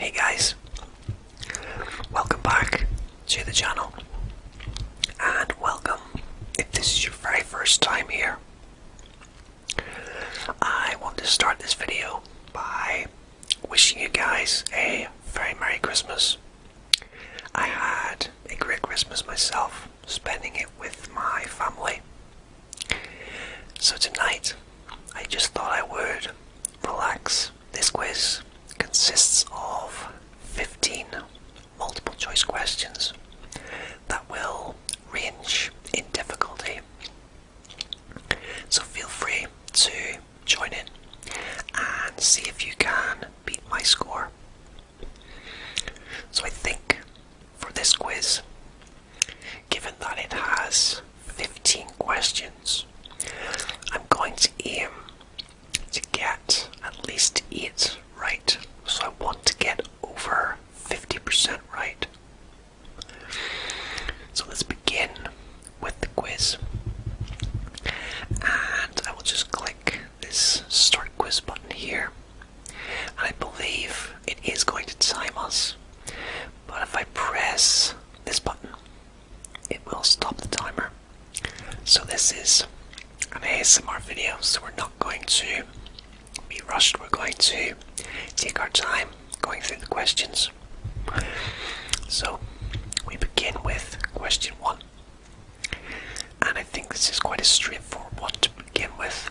Hey guys, welcome back to the channel, and welcome if this is your very first time here. I want to start this video by wishing you guys a very Merry Christmas. I had a great Christmas myself, spending it with my family. So tonight, I just thought I would relax. This quiz consists of 15 multiple choice questions that will range in difficulty. So feel free to join in and see if you can beat my score. So I think for this quiz, given that it has 15 questions, I'm going to aim to get at least 8 right. So I want to get over 50% right. So let's begin with the quiz. And I will just click this start quiz button here. And I believe it is going to time us. But if I press this button, it will stop the timer. So this is an ASMR video, so we're not going to be rushed. We're going to take our time going through the questions. So we begin with question 1. And I think this is quite a straightforward one to begin with.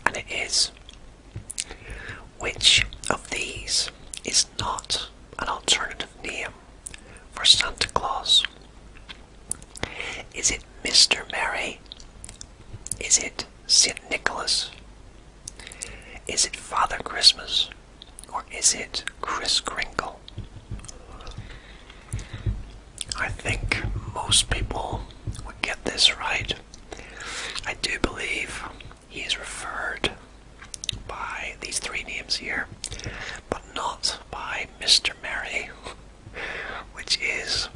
And it is, which of these is not an alternative name for Santa Claus? Is it Mr. Merry? Is it St. Nicholas? Is it Father Christmas? Or is it Kris Kringle? I think most people would get this right. I do believe he is referred by these 3 names here, but not by Mr. Merry, which is,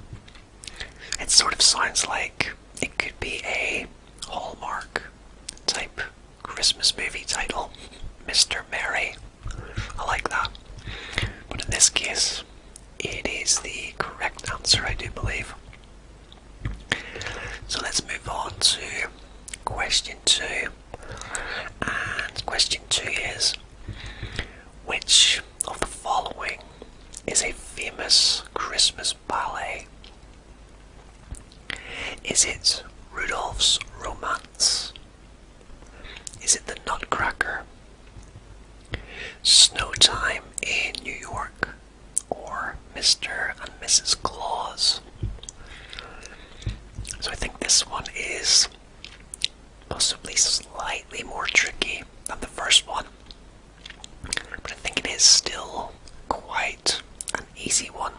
it sort of sounds like it could be a Hallmark type Christmas movie title, Mr. Merry. I like that. But in this case, it is the correct answer, I do believe. So let's move on to question 2. And question 2 is, which of the following is a famous Christmas ballet? Is it Rudolph's Romance? Is it the Nutcracker? Snowtime in New York? Or Mr. and Mrs. Claus? So I think this one is possibly slightly more tricky than the first one, but I think it is still quite an easy one.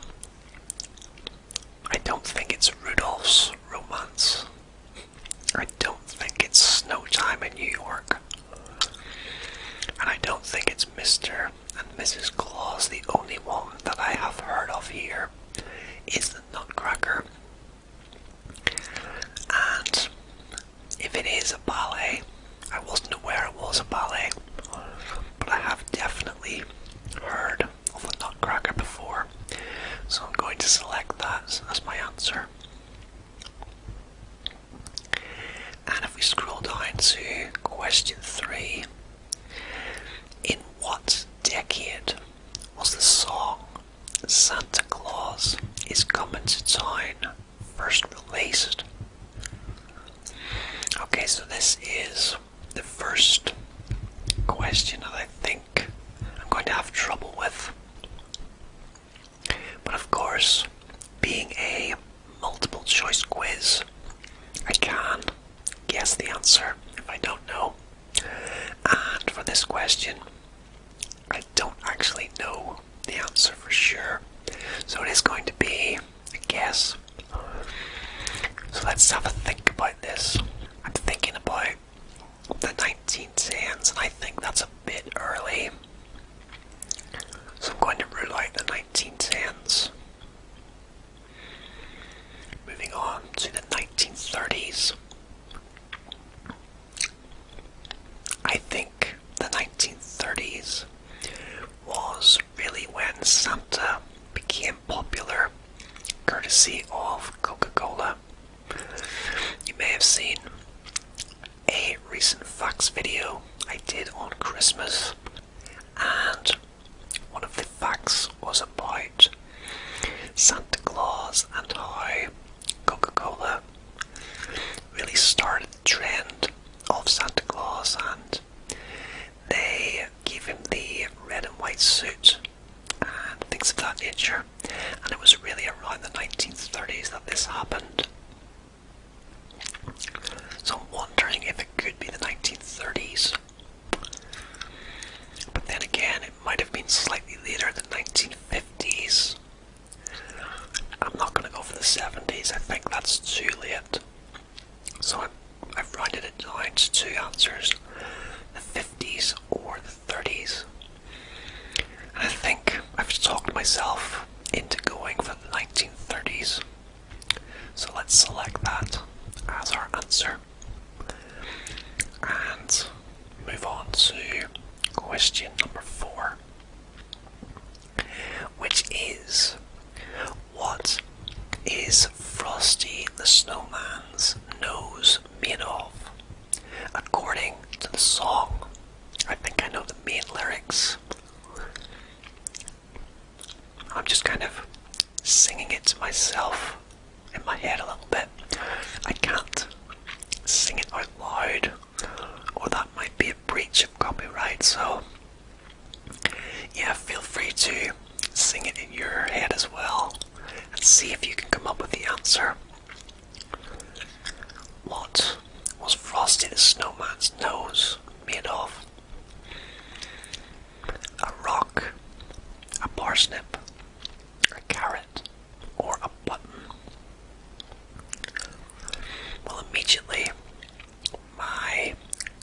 I don't think it's Rudolph's Romance. I don't think it's Snowtime in New York. And I don't think it's Mr. and Mrs. Claus. The only one that I have heard of here is the Nutcracker. And if it is a ballet, I wasn't aware it was a ballet, but I have definitely heard of the Nutcracker before, so I'm going to select that as my answer. And if we scroll down to question 3, in what decade was the song Santa Claus is Coming to Town first released? Okay, so this is the first question that I think I'm going to have trouble with. But of course, being a multiple choice quiz, I can guess the answer if I don't know. And for this question, I don't actually know the answer for sure. So it is going to be a guess. So let's have a think about this. I'm thinking about the 1910s, and I think that's a bit early. So I'm going to rule out the 1910s. Moving on to the 1930s. I think the 1930s was really when Santa facts video I did on Christmas, and one of the facts was about Santa Claus and how Coca-Cola really started the trend of Santa Claus, and they gave him the red and white suit and things of that nature. And it was really around the 1930s that this happened. So I'm wondering if it could be the 1930s. But then again, it might have been slightly later, the 1950s. I'm not going to go for the 70s, I think that's too late. So I've rounded it down to two answers, the 50s or the 30s. And I think I've talked myself into going for the 1930s. So let's select that as our answer. And move on to question number 4, which is, what is Frosty the Snowman's nose made of? According to the song, I think I know the main lyrics. I'm just kind of singing it to myself in my head a little bit. I can't sing it out loud, or that might be a breach of copyright, so yeah, feel free to sing it in your head as well and see if you can come up with the answer. What was Frosty the Snowman's nose made of? A rock, a parsnip, a carrot, or a button? Well, immediately my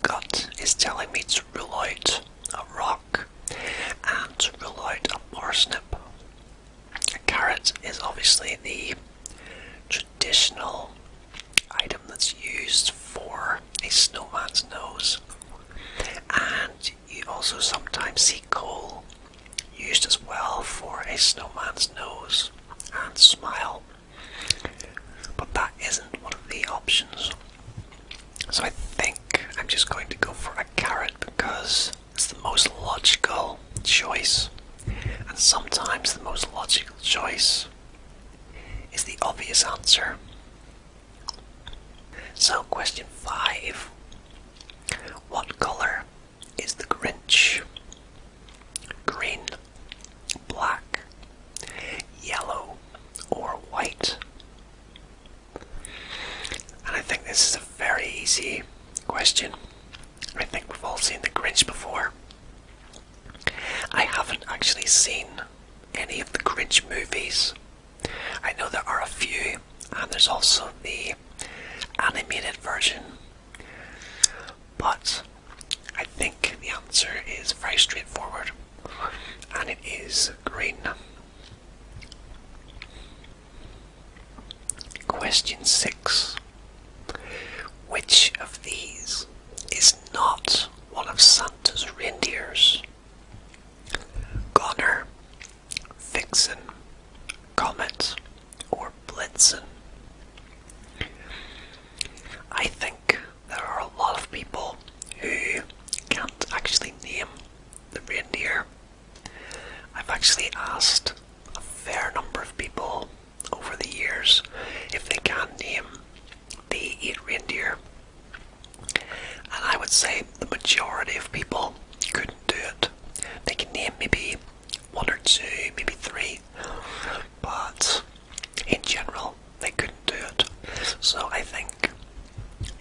gut is telling me to rule out a rock and to rule out a parsnip. A carrot is obviously the traditional item that's used for a snowman's nose, and you also sometimes see coal used as well for a snowman's nose and smile, but that isn't one of the options. So I think I'm just going to go for a carrot because it's the most logical choice, and sometimes the most logical choice is the obvious answer. So question 5. What colour is the Grinch? Green, black, yellow, or white? And I think this is a very easy question. I think we've all seen the Grinch before. I haven't actually seen any of the Grinch movies. I know there are a few, and there's also the animated version, but I think the answer is very straightforward, and it is green. Question 6. Which of these is not one of Santa's reindeers? Goner, Vixen, Comet, or Blitzen? I think there are a lot of people who can't actually name the reindeer. I've actually asked a fair number of people over the years if they can name the 8 reindeer, and I would say the majority of people couldn't do it. They can name maybe 1 or 2, maybe 3, but in general they couldn't do it. So I think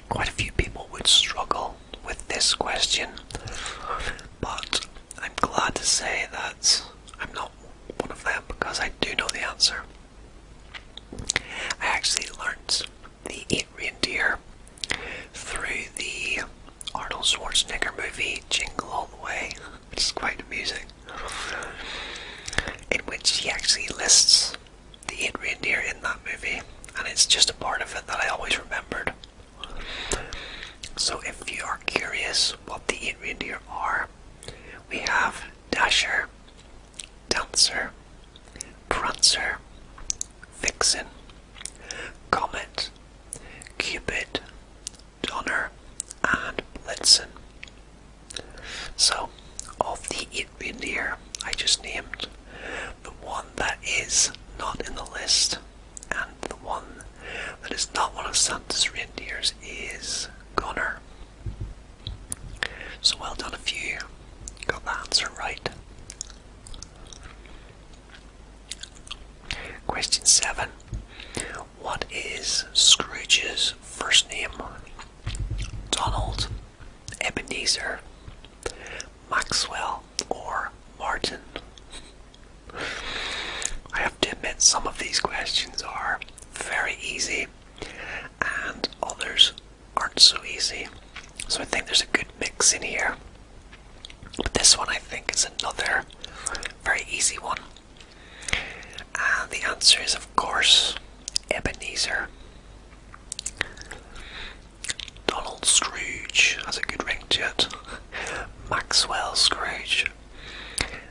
quite a few people would struggle with this question, but I'm glad to say that I'm not one of them because I do know the answer. I actually learnt the 8 reindeer through the Arnold Schwarzenegger movie Jingle All the Way, which is quite amusing, in which he actually lists the 8 reindeer in that movie, and it's just a part of it that I always remembered. So if you are curious what the 8 reindeer are, we have Dasher, Dancer, Prancer, Vixen, Comet, Cupid, Donner, and Blitzen. So, of the 8 reindeer I just named, the one that is not in the list and the one that is not one of Santa's reindeers is Gunner. So well done if you got the answer right. Question 7. What is Scrooge's first name? Donald, Ebenezer, Maxwell, or Martin? I have to admit some of these questions are very easy and others aren't so easy. So I think there's a good mix in here. But this one I think is another very easy one. And the answer is, of course, Ebenezer. Donald Scrooge has a good ring to it. Maxwell Scrooge.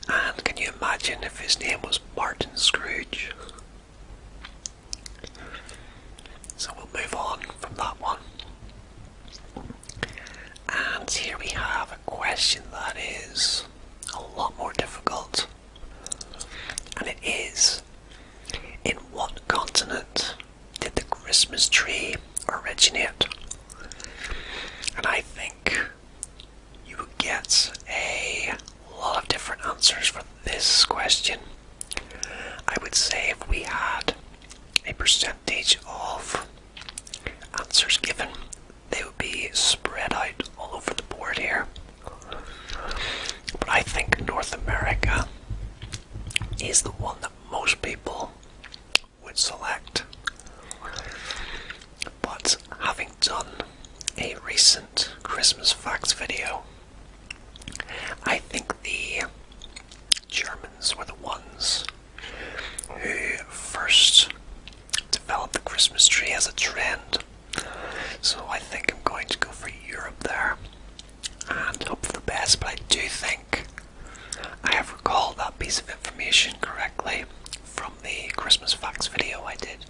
And can you imagine if his name was Martin Scrooge? So we'll move on from that one. And here we have a question that is a lot more difficult. And it is, in what continent did the Christmas tree originate? And I think you would get a lot of different answers for this question. I would say if we had a percentage of answers given, they would be spread out all over the board here. But I think North America is the one that most people would select. But having done a recent Christmas facts video, I think the Germans were the ones who first developed the Christmas tree as a trend. So I think I'm going to go for Europe there and hope for the best, but I do think I have recalled that piece of information correctly from the Christmas facts video I did.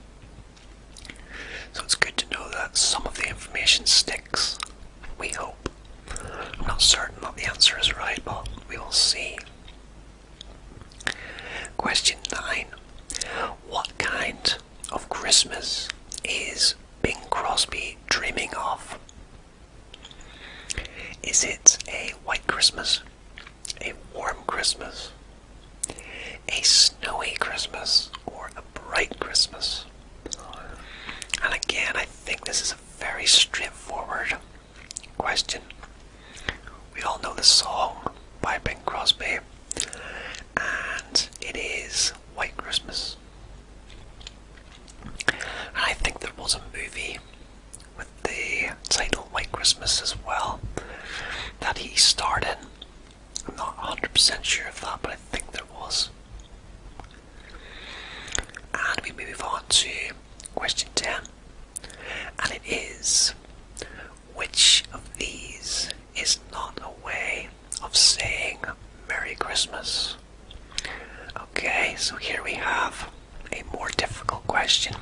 So it's good to know that some of the information sticks, we hope. I'm not certain that the answer is right, but we will see. Question 9. What kind of Christmas is Bing Crosby dreaming of? Is it a white Christmas, a warm Christmas, a snowy Christmas, or a bright Christmas? And again, I think this is a very straightforward question. We all know the song by Bing Crosby, and it is White Christmas. And I think there was a movie with the title White Christmas as well that he starred in. I'm not 100% sure of that, but I think there was. And we move on to question 10. And it is, which of these is not a way of saying Merry Christmas? Okay, so here we have a more difficult question.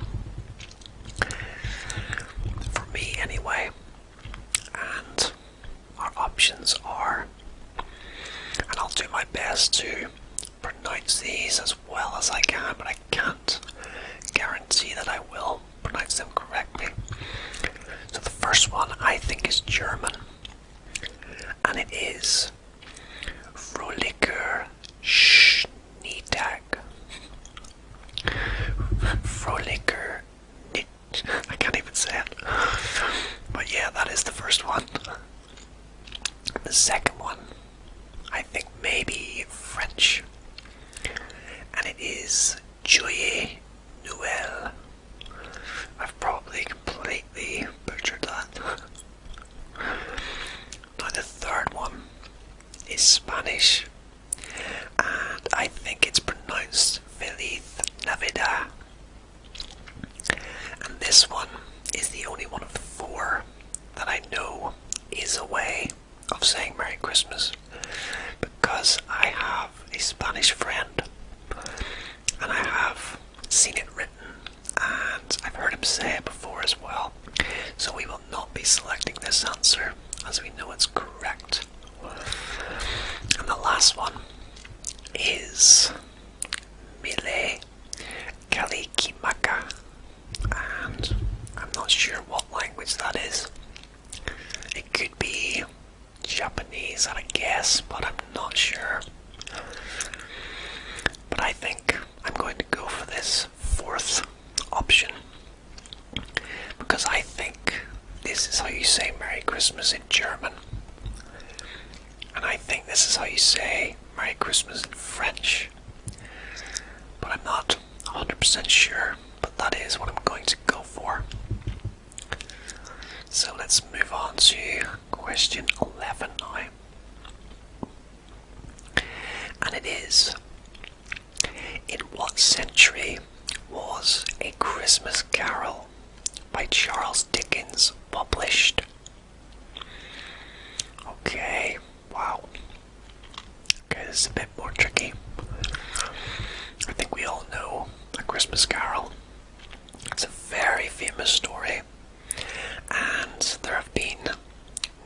For me anyway. And our options are, and I'll do my best to pronounce these as well as I can, but I can't guarantee that I will pronounce them correctly. So the first one I think is German, and it is Fröhlicher Schneetag. Fröhlicher Schneet. I can't even say it. But yeah, that is the first one. The second one, I think maybe French, and it is Joyeux Noël. I've probably completely butchered that. Now the third one is Spanish, and I think it's pronounced Feliz Navidad. And this one is the only one of the four that I know is a way of saying Merry Christmas, because I have a Spanish friend and I have seen it written and I've heard him say it before as well. So we will not be selecting this answer as we know it's correct. Japanese at a guess, but I'm not sure. But I think I'm going to go for this fourth option, because I think this is how you say Merry Christmas in German. And I think this is how you say Merry Christmas in French. But I'm not 100% sure, but that is what I'm going to go for. So let's move on to question 11 now. And it is, in what century was A Christmas Carol by Charles Dickens published? Okay, wow. Okay, this is a bit more tricky. I think we all know A Christmas Carol. It's a very famous story, and there have been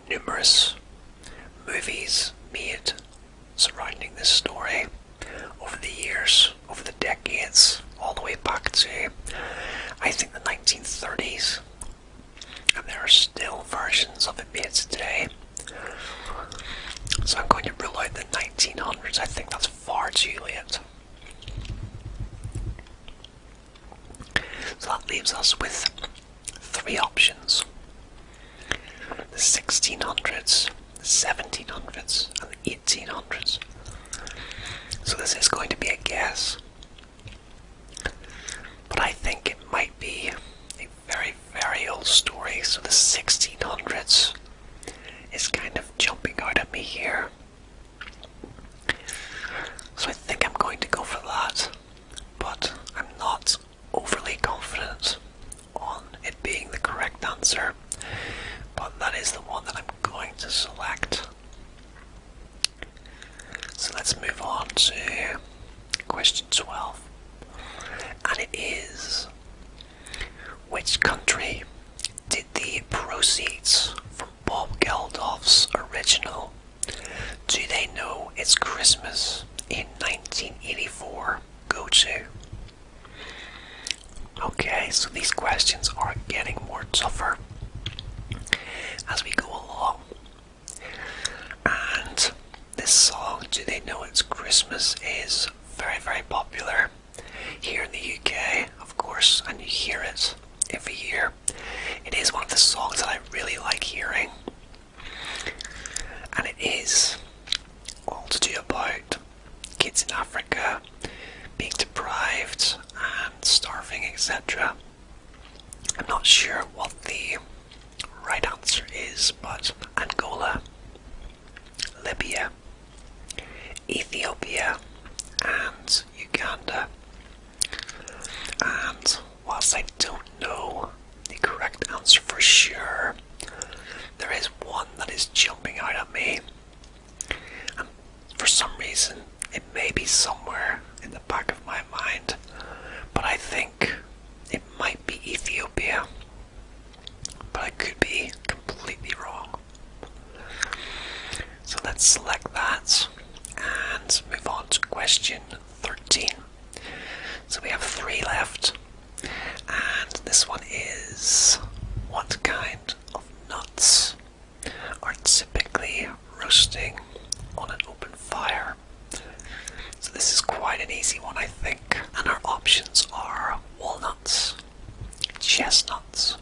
numerous movies made surrounding this story over the years, over the decades, all the way back to, I think, the 1930s. And there are still versions of it made today. So I'm going to rule out the 1900s. I think that's far too late. So that leaves us with three options: the 1600s, the 1700s, and the 1800s. So this is going to be a guess, but I think it might be a very, very old story. So the 1600s is kind of jumping out at me here. So I think I'm going to go for that, but I'm not overly confident on it being the correct answer. But that is the one that I'm going to select. So let's move on to question 12. And it is, which country did the proceeds from Bob Geldof's original Do They Know It's Christmas in 1984 go to? Okay, so these questions are getting more tougher as we go along. And this song, Do They Know It's Christmas, is very, very popular here in the UK, of course, and you hear it every year. It is one of the songs that I really like hearing. And it is all to do about kids in Africa being deprived and starving, etc. I'm not sure what the right answer is, but Angola, Libya, Ethiopia, and Uganda. And whilst I don't know the correct answer for sure, there is one that is jumping out at me. And for some reason, it may be somewhere in the back of my mind, but I think it might be Ethiopia. But I could be completely wrong. So let's select that and move on to question 13. So we have three left, and this one is, what kind of nuts are typically roasting on an open fire? So this is quite an easy one, I think, and our options are walnuts, chestnuts,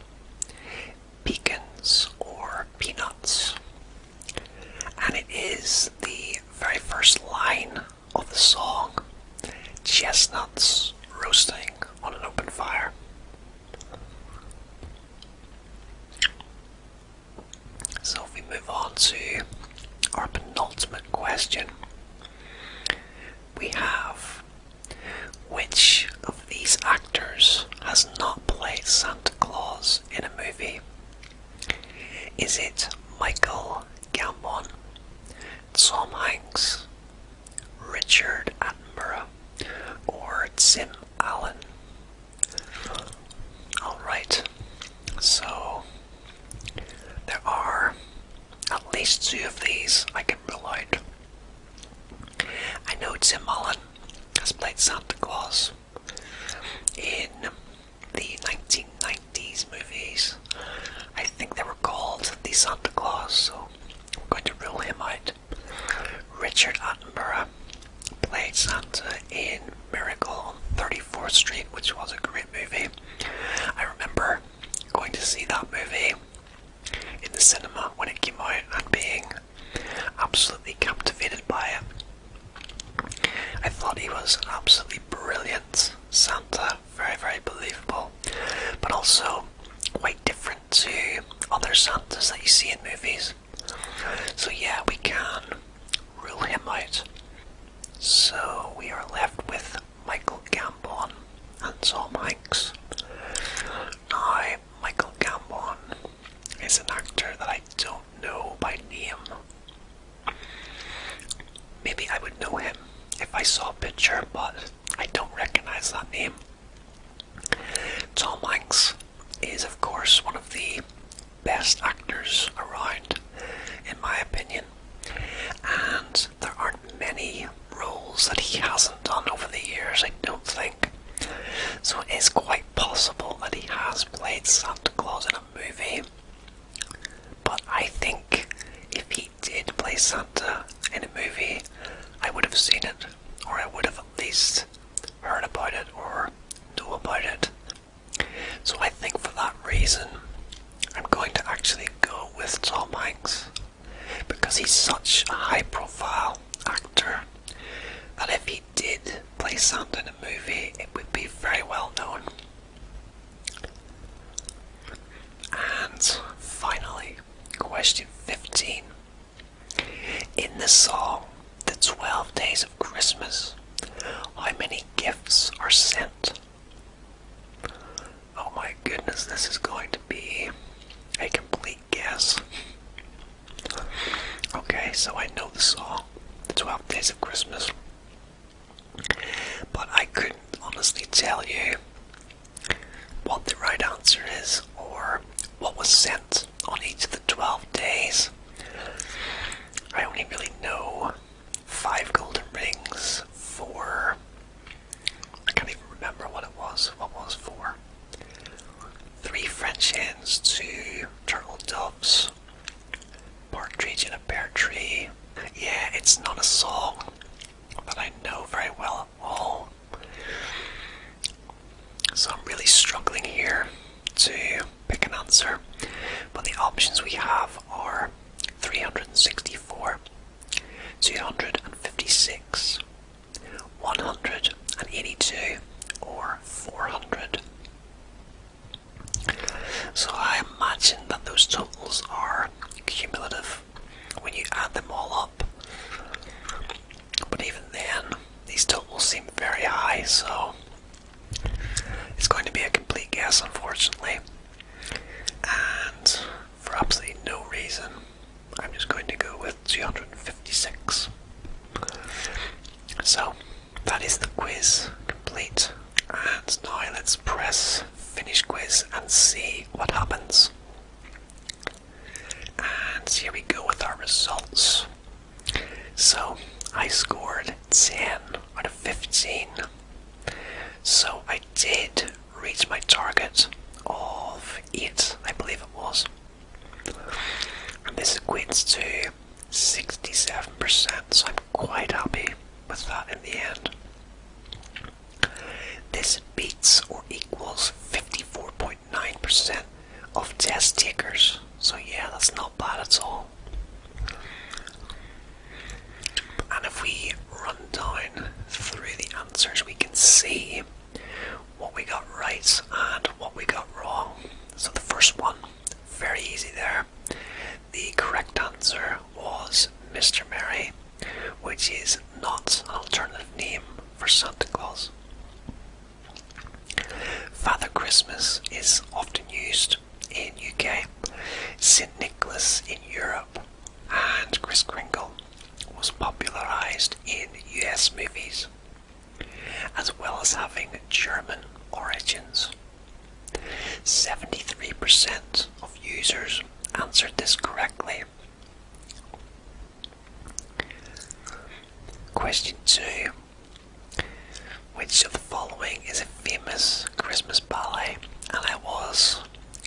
pecans, or peanuts. And it is the very first line of the song, chestnuts roasting on an open fire. So if we move on to our penultimate question, we have, which of these actors has not played Santa Claus in a movie? Is it Michael Gambon, Tom Hanks, Richard Attenborough, or Tim Allen? Alright, so there are at least two of these I can rule out. I know Tim Allen has played Santa Claus in the 1990s movies. I think they were called The Santa Claus, so I'm going to rule him out. Street, which was a great movie. I remember going to see that movie in the cinema when it came out and being absolutely captivated by it. I thought he was an absolutely brilliant Santa, very, very believable, but also quite different to other Santas that you see in movies. So yeah, we can rule him out. So we are left with Michael Gambon and Tom Hanks. Now, Michael Gambon is an actor that I don't know by name. Maybe I would know him if I saw a picture, but I don't recognize that name. Tom Hanks is, of course, one of the best actors around, in my opinion, and there aren't many roles that he hasn't done over the years, I don't think. So it is quite possible that he has played Santa Claus in a movie, but I think if he did play Santa in a movie, I would have seen it, or I would have at least heard about it or know about it. So I think for that reason, I'm going to actually go with Tom Hanks, because he's such a high-profile actor that if he did play Santa in a movie, it would be very well known. And finally, question 15. In the song, The 12 Days of Christmas, how many gifts are sent? Oh my goodness, this is going to be a complete guess. Okay, so I know the song, The 12 Days of Christmas, but I couldn't honestly tell you what the right answer is or what was sent on each of the 12 days. I only really know 5 golden rings, 4, I can't even remember what it was. What was 4? 3 French hens, 2 turtle doves, partridge in a pear tree. Yeah, it's not a song that I know very well at all. So I'm really struggling here to pick an answer. But the options we have are 364, 256, 182, or 400. So I imagine that those totals are cumulative when you add them all up. But even then, these totals seem very high, so it's going to be a complete guess, unfortunately. And for absolutely no reason, I'm just going to go with 256. So that is the quiz complete. And now let's press finish quiz and see what happens. And here we go with our results. So I scored 10 out of 15. So I did reach my target of 8, I believe it was. And this equates to 67%, so I'm quite happy with that in the end. This beats or equals 54.9% of test takers. So yeah, that's not bad at all. And if we run down through the answers, we can see what we got right and what we got wrong. So the first one, very easy there. The correct answer was Mr. Merry, which is not an alternative name for Santa Claus. Father Christmas is often used in UK, St. Nicholas in Europe, and Kris Kringle was popularised in US movies, as well as having German origins. 73% of users answered this correctly. Question 2. Which of the following is a famous Christmas ballet? And I was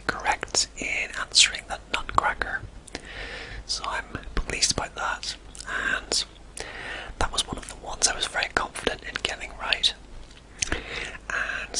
correct in answering the Nutcracker. So I'm pleased about that. And that was one of the ones I was very confident in getting right. And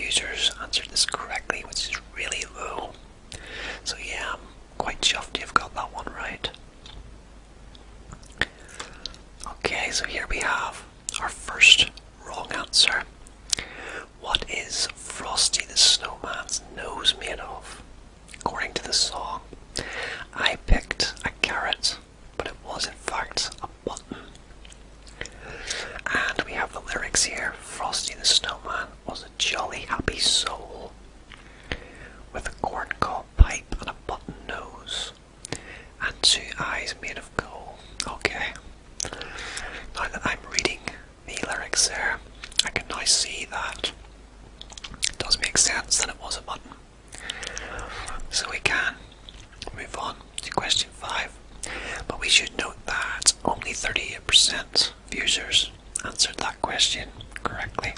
users answered this correctly, which is really low. So yeah, I'm quite chuffed you've got that one right. Okay, so here we have our first wrong answer. What is Frosty the Snowman's nose made of? According to the song, I picked a carrot, but it was in fact a button. And we have the lyrics here. Frosty the Snowman was a jolly happy soul with a corncob pipe and a button nose and 2 eyes made of gold. Okay. Now that I'm reading the lyrics there, I can now see that it does make sense that it was a button. So we can move on to question 5. But we should note that only 38% of users answered that question correctly.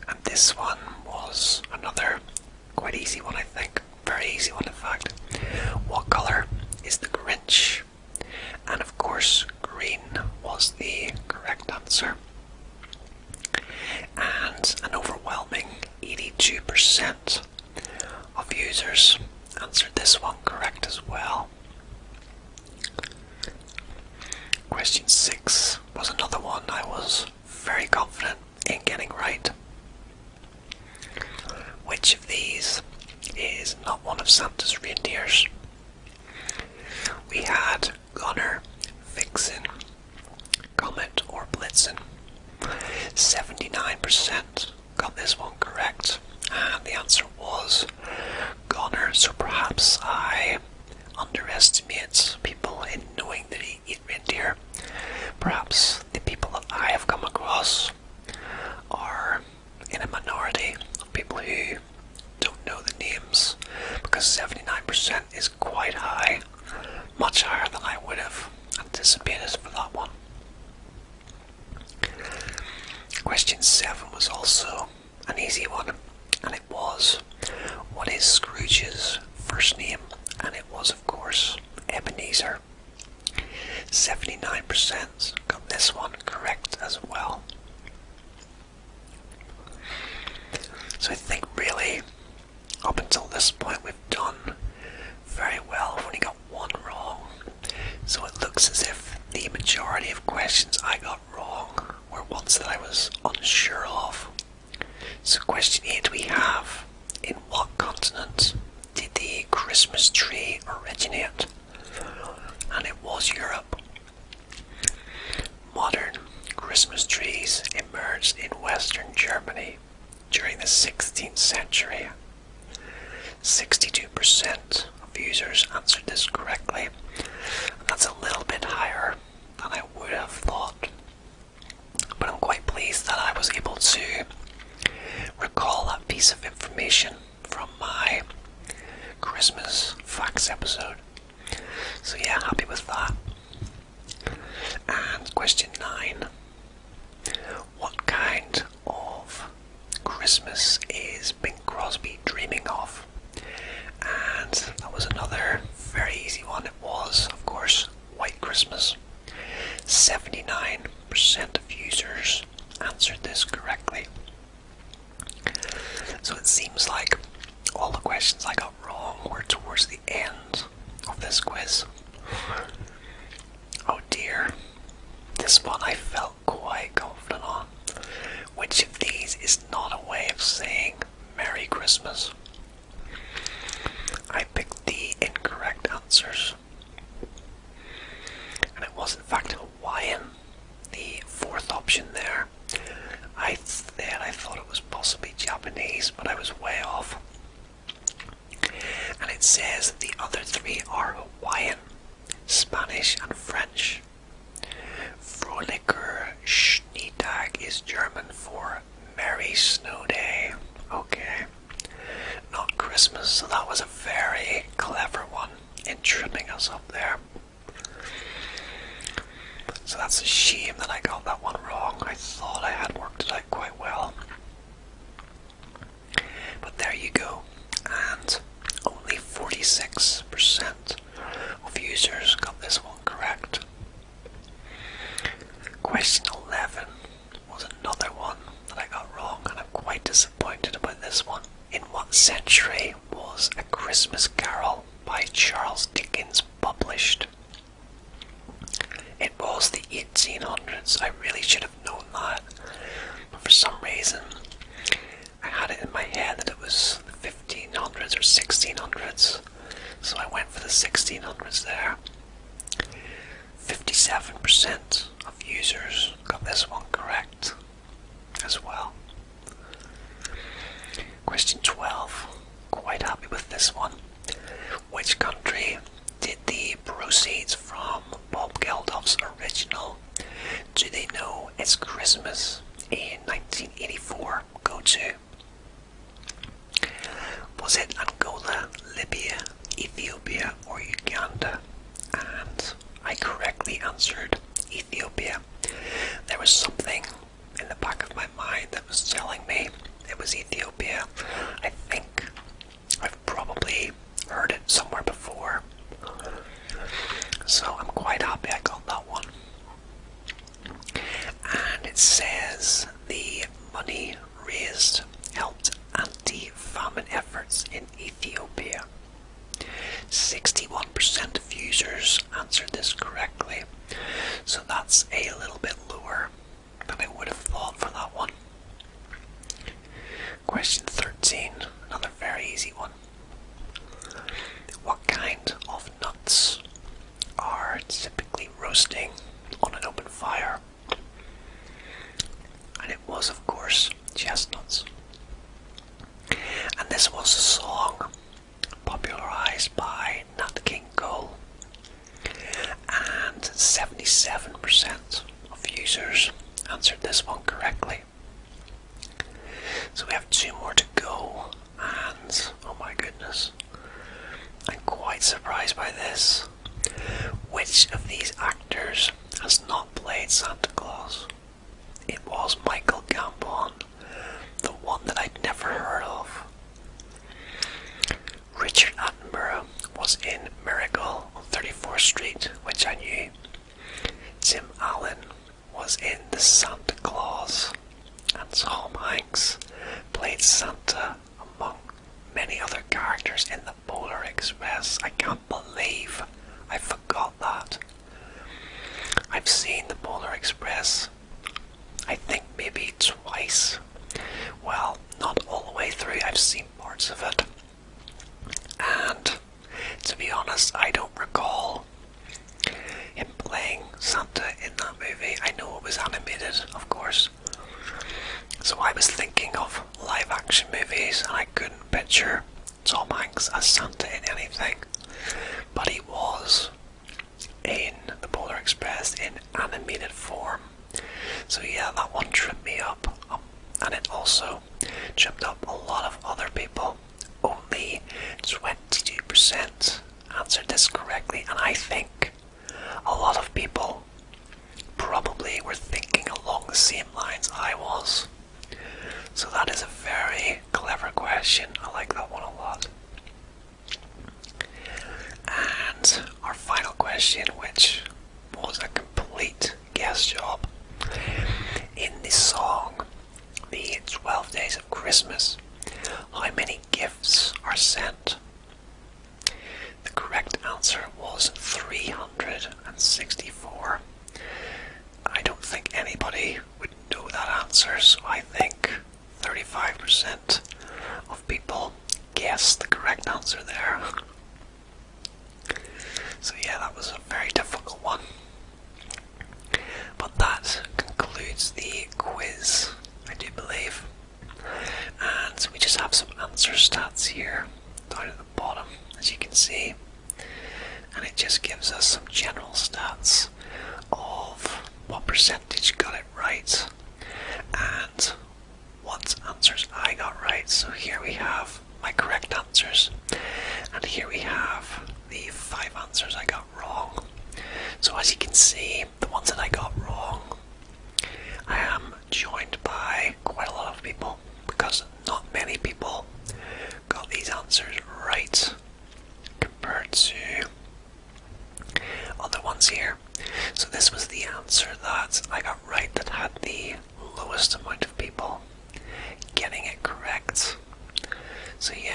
And this one was another quite easy one, I think. Very easy one, in fact. What colour is the Grinch? And of course, green was the correct answer. And an overwhelming 82% of users answered this one correct as well. Question 6 was another one I was very confident in getting right. Which of these is not one of Santa's reindeers? We had Gunner, Vixen, Comet, or Blitzen. 79% got this one correct, and the answer was Gunner. So perhaps I underestimate people in knowing that he eat reindeer. Perhaps the people that I have come across are in a minority of people who don't know the names, because 79% is quite high, much higher than I would have anticipated for that one. Question 7 was also an easy one, and it was, what is Scrooge's first name? And it was, of course, Ebenezer. 79% got this one correct as well. So I think really, up until this point, we've done very well. We've only got one wrong. So it looks as if the majority of questions I got wrong were ones that I was unsure of. So question 8 we have, in what continent did the Christmas tree originate? And it was Europe. Modern Christmas trees emerged in Western Germany during the 16th century. 62% of users answered this correctly, and that's a little bit higher than I would have thought. But I'm quite pleased that I was able to recall that piece of information from my Christmas facts episode. So yeah, happy with that. And question 9. What kind of Christmas is Bing Crosby dreaming of? And that was another very easy one. It was, of course, White Christmas. 79% of users answered this correctly. So it seems like all the questions I got wrong were towards the end of this quiz. Oh dear, this one I felt quite confident on. Which of these is not a way of saying Merry Christmas? I picked the incorrect answers, and it was in fact Hawaiian, the fourth option there. I thought it was possibly Japanese, but I was way off. And it says the other 3 are Hawaiian, Spanish, and French. Fröhlicher Schneetag is German for Merry Snow Day. Okay, not Christmas, so that was a very clever one in tripping us up there. So that's a shame that I got that one wrong. I thought I had worked it out quite well. But there you go. And only 46% of users got this one correct. what century was A Christmas Carol by Charles Dickens published? It was the 1800s. I really should have known that, but for some reason I had it in my head that it was the 1500s or 1600s, so I went for the 1600s there. 57% of users got this one correct as well. Question 12. Quite happy with this one. Which country did the proceeds from Bob Geldof's original Do They Know It's Christmas in 1984 go to? Was it Angola, Libya, Ethiopia, or Uganda? And I correctly answered Ethiopia. There was something in the back of my mind that was telling me it was Ethiopia. I think I've probably heard it somewhere before, so I'm quite happy I got that one. And it says the money raised helped anti-famine efforts in Ethiopia. 61% of users answered this correctly, so that's a little bit lower than I would have thought for that one. Question 13, another very easy one. What kind of nuts are typically roasting on an open fire? And it was, of course, chestnuts. And this was a song popularized by Nat King Cole. And 77% of users answered this one correctly. So we have 2 more to go, and oh my goodness, I'm quite surprised by this. Which of these actors has not played Santa Claus? It was Michael Gambon, the one that I'd never heard of. Richard Attenborough was in Miracle on 34th Street, which I knew. Tim Allen was in The Santa Claus, and Tom Hanks played Santa among many other characters in the Polar Express. I can't believe I forgot that. I've seen the Polar Express, I think maybe twice. Well, not all the way through, I've seen parts of it. And to be honest, I don't recall him playing Santa in that movie. I know it was animated, of course. So I was thinking of live action movies, and I couldn't picture Tom Hanks as Santa in anything. But he was in the Polar Express in animated form. So yeah, that one tripped me up. And it also tripped up a lot of other people. Only 22% answered this correctly, and I think a lot of people probably were thinking along the same lines I was. So that is a very clever question. I like that one a lot. And our final question, which was a complete guess job. In the song, The 12 Days of Christmas, how many gifts are sent? The correct answer was 364. I don't think anybody would know that answer, so I think 35% of people guessed the correct answer there. So yeah, that was a very difficult one. But that concludes the quiz, I do believe. And we just have some answer stats here down at the bottom, as you can see. And it just gives us some general stats of what percentage got it right and what answers I got right. So here we have my correct answers, and here we have the 5 answers I got wrong. So as you can see, the ones that I got wrong, I am joined by quite a lot of people, because not many people got these answers right compared to other ones here. So this was the answer that I got right that had the lowest amount of people getting it correct. So yeah,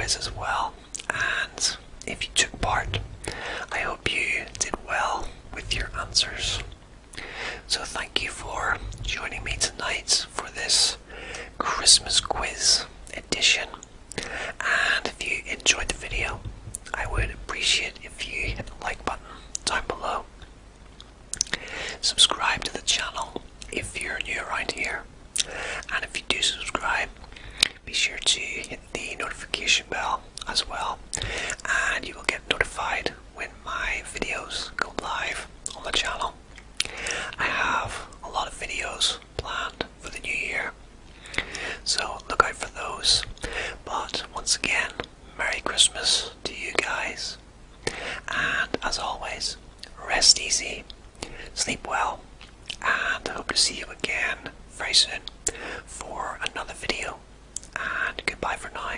quiz as well, and if you took part, I hope you did well with your answers. So thank you for joining me tonight for this Christmas quiz edition. And if you enjoyed the video, I would appreciate if you hit the like button down below. Subscribe to the channel if you're new around here. And if you do subscribe, be sure to hit the notification bell as well. And you will get notified when my videos go live on the channel. I have a lot of videos planned for the new year, so look out for those. But once again, Merry Christmas to you guys, and as always, rest easy, sleep well, and I hope to see you again very soon for another video, and goodbye for now.